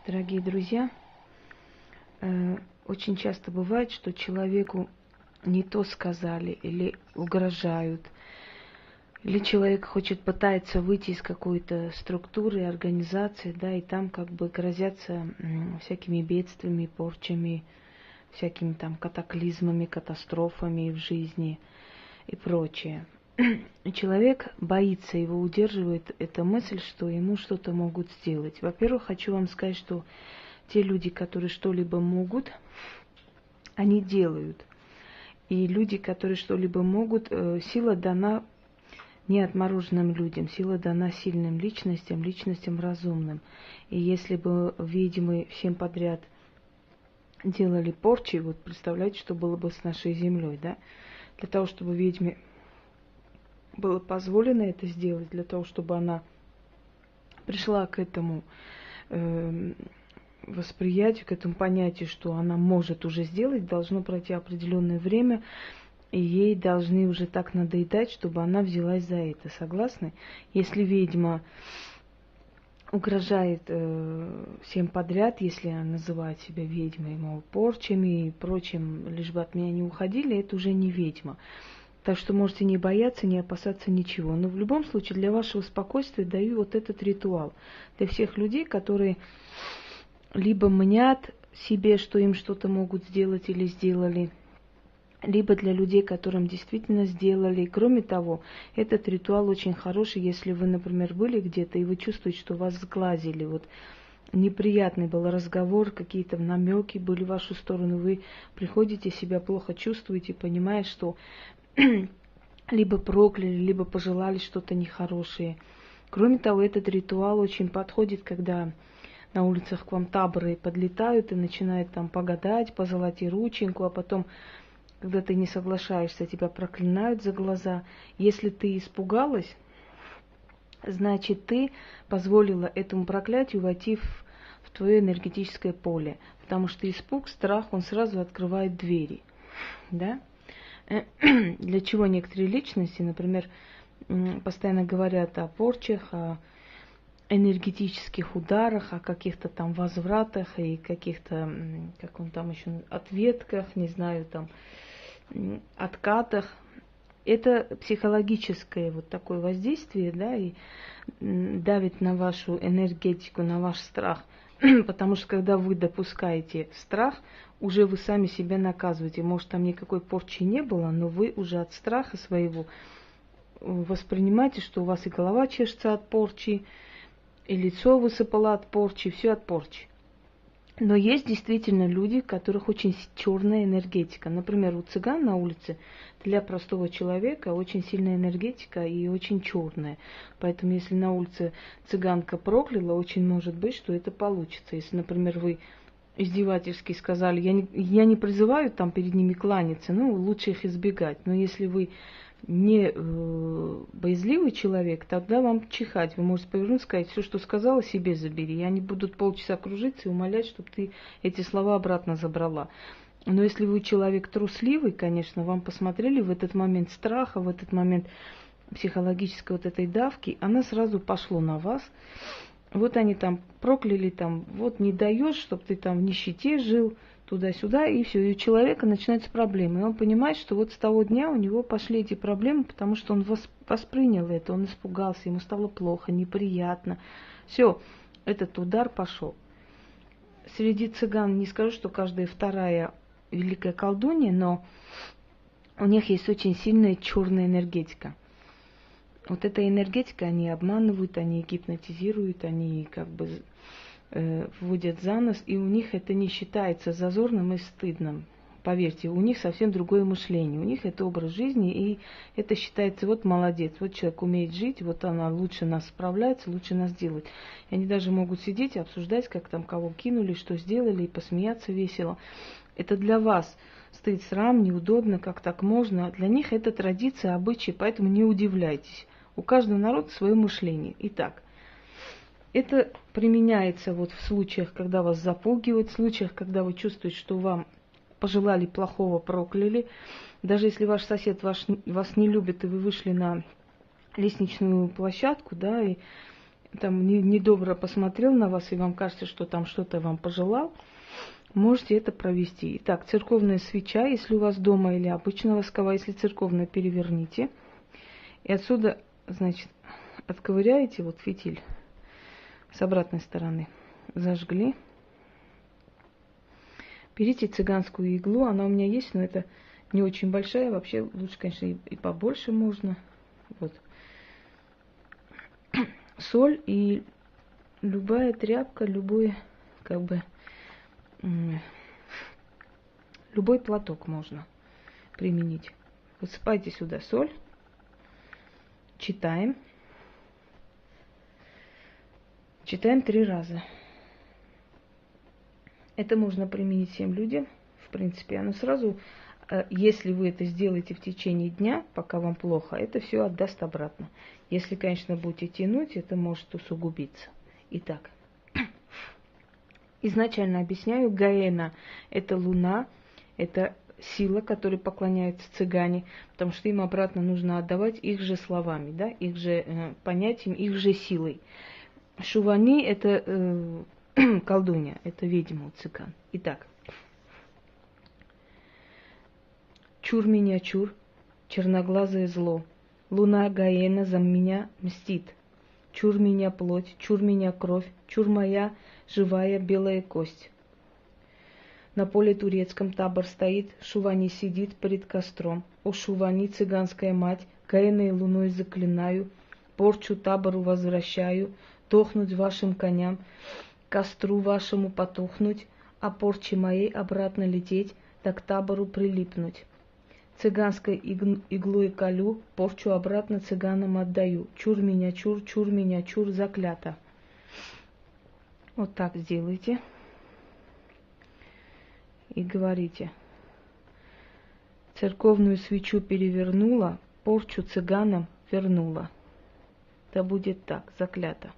Дорогие друзья, очень часто бывает, что человеку не то сказали или угрожают, или человек пытается выйти из какой-то структуры, организации, да, и там как бы грозятся всякими бедствиями, порчами, всякими там катаклизмами, катастрофами в жизни и прочее. И человек боится, его удерживает эта мысль, что ему что-то могут сделать. Во-первых, хочу вам сказать, что те люди, которые что-либо могут, они делают. И люди, которые что-либо могут, сила дана не отмороженным людям, сила дана сильным личностям, личностям разумным. И если бы ведьмы всем подряд делали порчи, вот представляете, что было бы с нашей землей, да? Для того, чтобы ведьме было позволено это сделать, для того, чтобы она пришла к этому восприятию, к этому понятию, что она может уже сделать, должно пройти определенное время, и ей должны уже так надоедать, чтобы она взялась за это. Согласны? Если ведьма угрожает всем подряд, если она называет себя ведьмой, мол, порчами и прочим, лишь бы от меня не уходили, это уже не ведьма. Так что можете не бояться, не опасаться ничего. Но в любом случае для вашего спокойствия даю вот этот ритуал. Для всех людей, которые либо мнят себе, что им что-то могут сделать или сделали, либо для людей, которым действительно сделали. Кроме того, этот ритуал очень хороший, если вы, например, были где-то, и вы чувствуете, что вас сглазили. Вот неприятный был разговор, какие-то намеки были в вашу сторону, вы приходите, себя плохо чувствуете, понимаете, что либо прокляли, либо пожелали что-то нехорошее. Кроме того, этот ритуал очень подходит, когда на улицах к вам таборы подлетают и начинают там погадать, позолоти рученьку, а потом, когда ты не соглашаешься, тебя проклинают за глаза. Если ты испугалась, значит, ты позволила этому проклятию войти в твое энергетическое поле. Потому что испуг, страх, он сразу открывает двери. Да? Для чего некоторые личности, например, постоянно говорят о порчах, о энергетических ударах, о каких-то там возвратах и каких-то, как он там еще, ответках, не знаю, там, откатах. Это психологическое вот такое воздействие, да, и давит на вашу энергетику, на ваш страх. Потому что когда вы допускаете страх, уже вы сами себя наказываете. Может, там никакой порчи не было, но вы уже от страха своего воспринимаете, что у вас и голова чешется от порчи, и лицо высыпало от порчи, все от порчи. Но есть действительно люди, у которых очень черная энергетика. Например, у цыган на улице для простого человека очень сильная энергетика и очень черная. Поэтому если на улице цыганка прокляла, очень может быть, что это получится. Если, например, вы издевательски сказали, я не призываю там перед ними кланяться, ну, лучше их избегать. Но если вы не боязливый человек, тогда вам чихать. Вы можете повернуться и сказать, все, что сказала, себе забери. И они будут полчаса кружиться и умолять, чтобы ты эти слова обратно забрала. Но если вы человек трусливый, конечно, вам посмотрели в этот момент страха, в этот момент психологической вот этой давки, она сразу пошла на вас. Вот они там прокляли, там, вот не даешь, чтобы ты там в нищете жил, туда-сюда, и все. И у человека начинаются проблемы. И он понимает, что вот с того дня у него пошли эти проблемы, потому что он воспринял это, он испугался, ему стало плохо, неприятно. Все, этот удар пошел. Среди цыган не скажу, что каждая вторая великая колдунья, но у них есть очень сильная черная энергетика. Вот эта энергетика, они обманывают, они гипнотизируют, они как бы вводят за нос, и у них это не считается зазорным и стыдным. Поверьте, у них совсем другое мышление, у них это образ жизни, и это считается, вот молодец, вот человек умеет жить, вот она лучше нас справляется, лучше нас делает. И они даже могут сидеть и обсуждать, как там кого кинули, что сделали, и посмеяться весело. Это для вас стыд, срам, неудобно, как так можно. Для них это традиция, обычай, поэтому не удивляйтесь. У каждого народа свое мышление. Итак, это применяется вот в случаях, когда вас запугивают, в случаях, когда вы чувствуете, что вам пожелали плохого, прокляли. Даже если ваш сосед вас не любит, и вы вышли на лестничную площадку, да, и там недобро посмотрел на вас, и вам кажется, что там что-то вам пожелал, можете это провести. Итак, церковная свеча, если у вас дома, или обычная восковая, если церковная, переверните. И отсюда, значит, отковыряете вот фитиль с обратной стороны, зажгли. Берите цыганскую иглу, она у меня есть, но это не очень большая, вообще лучше, конечно, и побольше можно. Вот. Соль и любая тряпка, любой, как бы, любой платок можно применить. Высыпайте сюда соль, читаем. Читаем 3 раза. Это можно применить всем людям, в принципе. Оно сразу, если вы это сделаете в течение дня, пока вам плохо, это все отдаст обратно. Если, конечно, будете тянуть, это может усугубиться. Итак, изначально объясняю, Гаэна – это луна, это сила, которой поклоняются цыгане, потому что им обратно нужно отдавать их же словами, да, их же понятием, их же силой. Шувани – это колдунья, это ведьма у цыган. Итак, чур меня чур, черноглазое зло, луна Гаэна за меня мстит. Чур меня плоть, чур меня кровь, чур моя живая белая кость. На поле турецком табор стоит, Шувани сидит пред костром. О, Шувани, цыганская мать, Гаэной луной заклинаю, порчу табору возвращаю, дохнуть вашим коням, костру вашему потухнуть, а порче моей обратно лететь, так к табору прилипнуть. Цыганской иглой колю, порчу обратно цыганам отдаю. Чур меня чур, заклято. Вот так сделайте. И говорите. Церковную свечу перевернула, порчу цыганам вернула. Да будет так, заклято.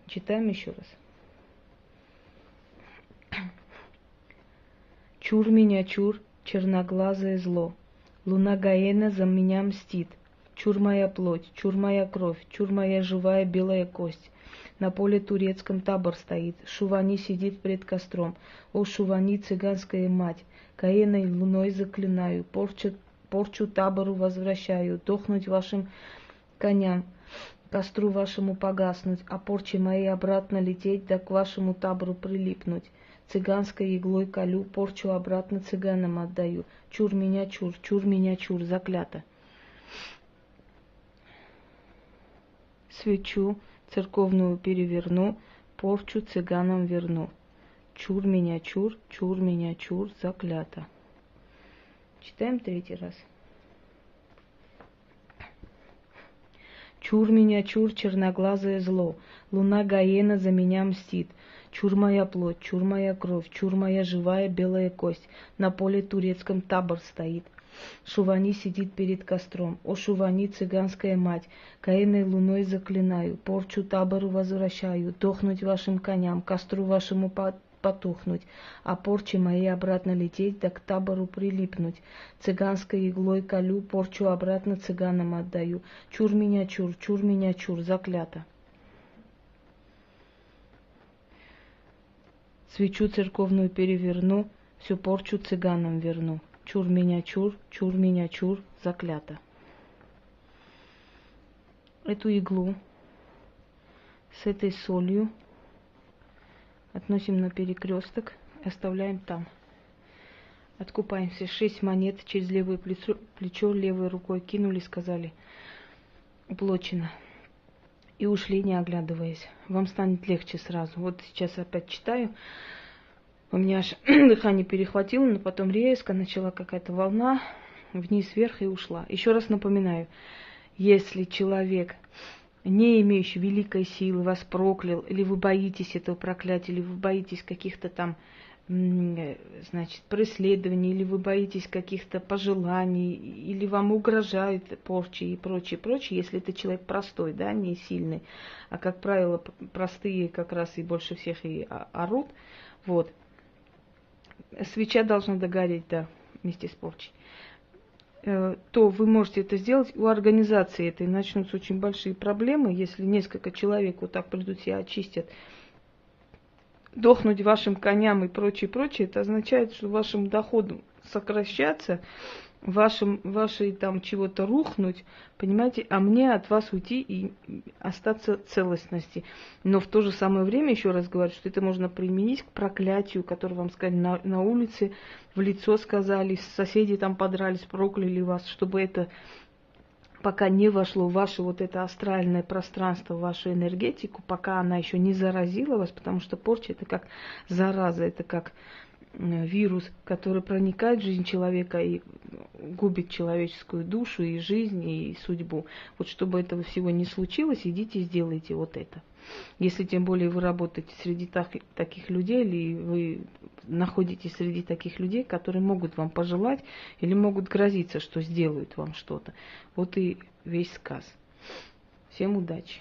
Читаем еще раз. Чур меня чур, черноглазое зло. Луна Гаэна за меня мстит. Чур моя плоть, чур моя кровь, чур моя живая белая кость. На поле турецком табор стоит, Шувани сидит пред костром. О, Шувани, цыганская мать, Гаэной луной заклинаю, порчу табору возвращаю, дохнуть вашим коням, костру вашему погаснуть, а порче моей обратно лететь, да к вашему табору прилипнуть. Цыганской иглой колю, порчу обратно цыганам отдаю. Чур меня чур, заклято. Свечу церковную переверну, порчу цыганам верну. Чур меня чур, заклято. Читаем 3 раз. Чур меня чур, черноглазое зло, луна Гаэна за меня мстит. Чур моя плоть, чур моя кровь, чур моя живая белая кость. На поле турецком табор стоит. Шувани сидит перед костром. О, Шувани, цыганская мать, Гаэной луной заклинаю, порчу табору возвращаю, дохнуть вашим коням, костру вашему потухнуть, а порче моей обратно лететь, да к табору прилипнуть. Цыганской иглой колю, порчу обратно цыганам отдаю. Чур меня чур, заклято. Свечу церковную переверну, всю порчу цыганам верну. Чур меня чур, заклято. Эту иглу с этой солью относим на перекресток и оставляем там. Откупаемся. 6 монет через левое плечо, левой рукой кинули, сказали уплочено. И ушли, не оглядываясь. Вам станет легче сразу. Вот сейчас опять читаю. У меня аж дыхание перехватило, но потом резко начала какая-то волна вниз, вверх и ушла. Еще раз напоминаю, если человек, не имеющий великой силы, вас проклял, или вы боитесь этого проклятия, или вы боитесь каких-то там, значит, преследований, или вы боитесь каких-то пожеланий, или вам угрожают порчи и прочее, если это человек простой, да, не сильный, а, как правило, простые как раз и больше всех и орут, вот. Свеча должна догореть, да, вместе с порчей. то вы можете это сделать. У организации этой начнутся очень большие проблемы, если несколько человек вот так придут себя очистят. Дохнуть вашим коням и прочее, прочее, это означает, что вашим доходом сокращаться, вашей там чего-то рухнуть, понимаете, а мне от вас уйти и остаться целостности. Но в то же самое время, еще раз говорю, что это можно применить к проклятию, которое вам сказали на улице, в лицо сказали, соседи там подрались, прокляли вас, чтобы это пока не вошло в ваше вот это астральное пространство, в вашу энергетику, пока она еще не заразила вас, потому что порча это как зараза, это как вирус, который проникает в жизнь человека и губит человеческую душу и жизнь, и судьбу. Вот чтобы этого всего не случилось, идите и сделайте вот это. Если тем более вы работаете среди таких людей, или вы находитесь среди таких людей, которые могут вам пожелать или могут грозиться, что сделают вам что-то. Вот и весь сказ. Всем удачи!